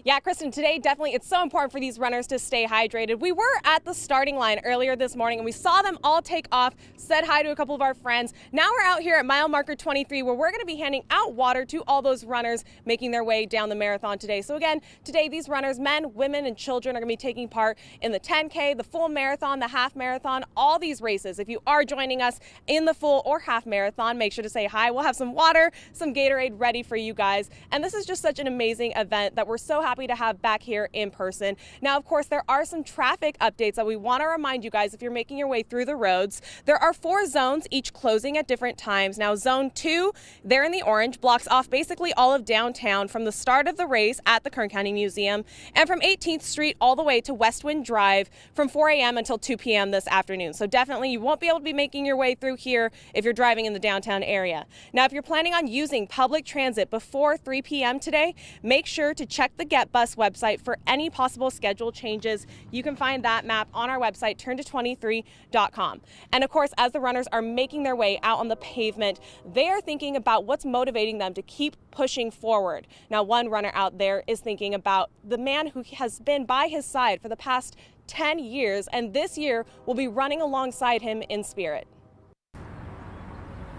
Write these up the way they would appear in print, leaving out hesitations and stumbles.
Yeah, Kristen, today definitely it's so important for these runners to stay hydrated. We were at the starting line earlier this morning and we saw them all take off, said hi to a couple of our friends. Now we're out here at mile marker 23 where we're going to be handing out water to all those runners making their way down the marathon today. So again, today these runners, men, women, and children are going to be taking part in the 10K, the full marathon, the half marathon, all these races. If you are joining us in the full or half marathon, make sure to say hi. We'll have some water, some Gatorade ready for you guys. And this is just such an amazing event that we're so happy to have back here in person. Now, of course, there are some traffic updates that we want to remind you guys if you're making your way through the roads. There are 4 zones, each closing at different times. Now, zone 2, there in the orange, blocks off basically all of downtown from the start of the race at the Kern County Museum and from 18th Street all the way to Westwind Drive from 4 a.m. until 2 p.m. this afternoon. So definitely you won't be able to be making your way through here if you're driving in the downtown area. Now, if you're planning on using public transit before 3 p.m. today, make sure to check the Get Bus website for any possible schedule changes. You can find that map on our website, turn223.com. And of course, as the runners are making their way out on the pavement, they are thinking about what's motivating them to keep pushing forward. Now, one runner out there is thinking about the man who has been by his side for the past 10 years, and this year will be running alongside him in spirit.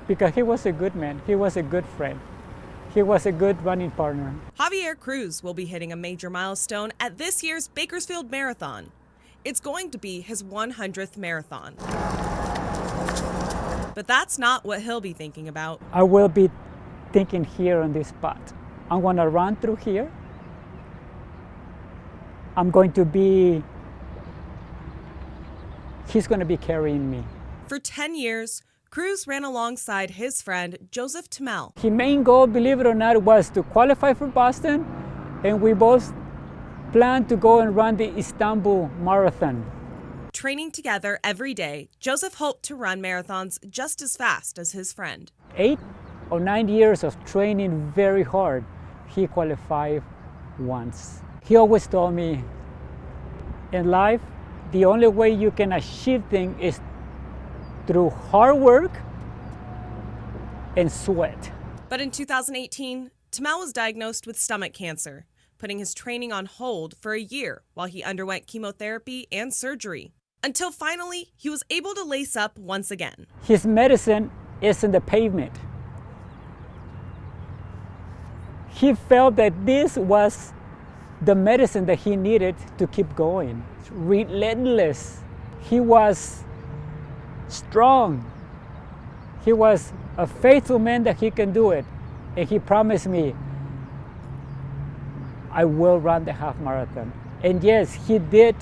Because he was a good man, he was a good friend. He was a good running partner. Javier Cruz will be hitting a major milestone at this year's Bakersfield Marathon. It's going to be his 100th marathon. But that's not what he'll be thinking about. I will be thinking here on this spot. I'm going to run through here. He's going to be carrying me. For 10 years, Cruz ran alongside his friend Joseph Tamel. His main goal, believe it or not, was to qualify for Boston, and we both planned to go and run the Istanbul Marathon. Training together every day, Joseph hoped to run marathons just as fast as his friend. 8 or 9 years of training very hard. He qualified once. He always told me, in life, the only way you can achieve things is through hard work and sweat. But in 2018, Tamel was diagnosed with stomach cancer, putting his training on hold for a year while he underwent chemotherapy and surgery. Until finally, he was able to lace up once again. His medicine is in the pavement. He felt that this was the medicine that he needed to keep going. Relentless. He was strong. He was a faithful man that he can do it. And he promised me, I will run the half marathon. And yes, he did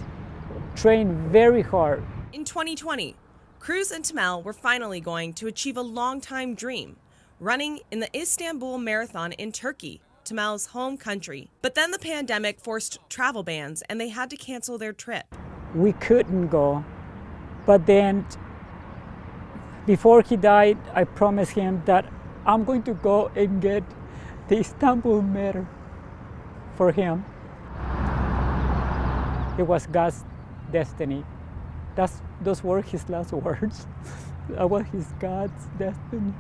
train very hard. In 2020, Cruz and Tamel were finally going to achieve a long-time dream, running in the Istanbul Marathon in Turkey, Tamel's home country. But then the pandemic forced travel bans and they had to cancel their trip. We couldn't go, but then before he died, I promised him that I'm going to go and get the Istanbul medal for him. It was God's destiny. Those were his last words. That was his God's destiny.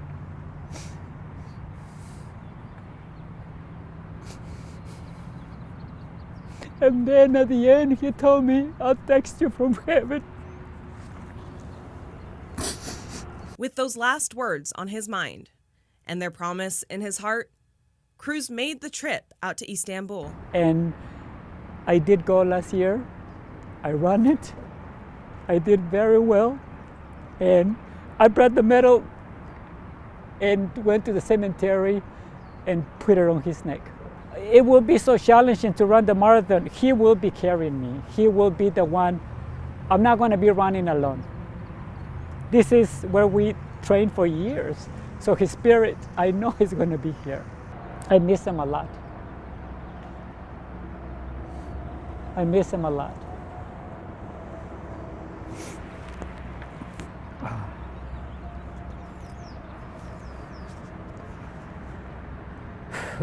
And then at the end, he told me, I'll text you from heaven. With those last words on his mind and their promise in his heart, Cruz made the trip out to Istanbul. And I did go last year. I ran it. I did very well. And I brought the medal and went to the cemetery and put it on his neck. It will be so challenging to run the marathon. He will be carrying me. He will be the one. I'm not going to be running alone. This is where we trained for years. So his spirit, I know is going to be here. I miss him a lot. I miss him a lot.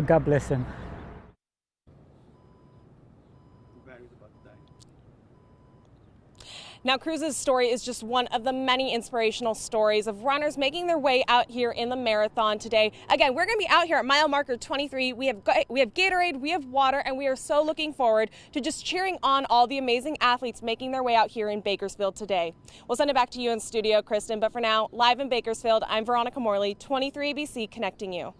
God bless him. Now, Cruz's story is just one of the many inspirational stories of runners making their way out here in the marathon today. Again, we're going to be out here at mile marker 23. We have Gatorade, we have water, and we are so looking forward to just cheering on all the amazing athletes making their way out here in Bakersfield today. We'll send it back to you in studio, Kristen, but for now, live in Bakersfield, I'm Veronica Morley, 23 ABC, connecting you.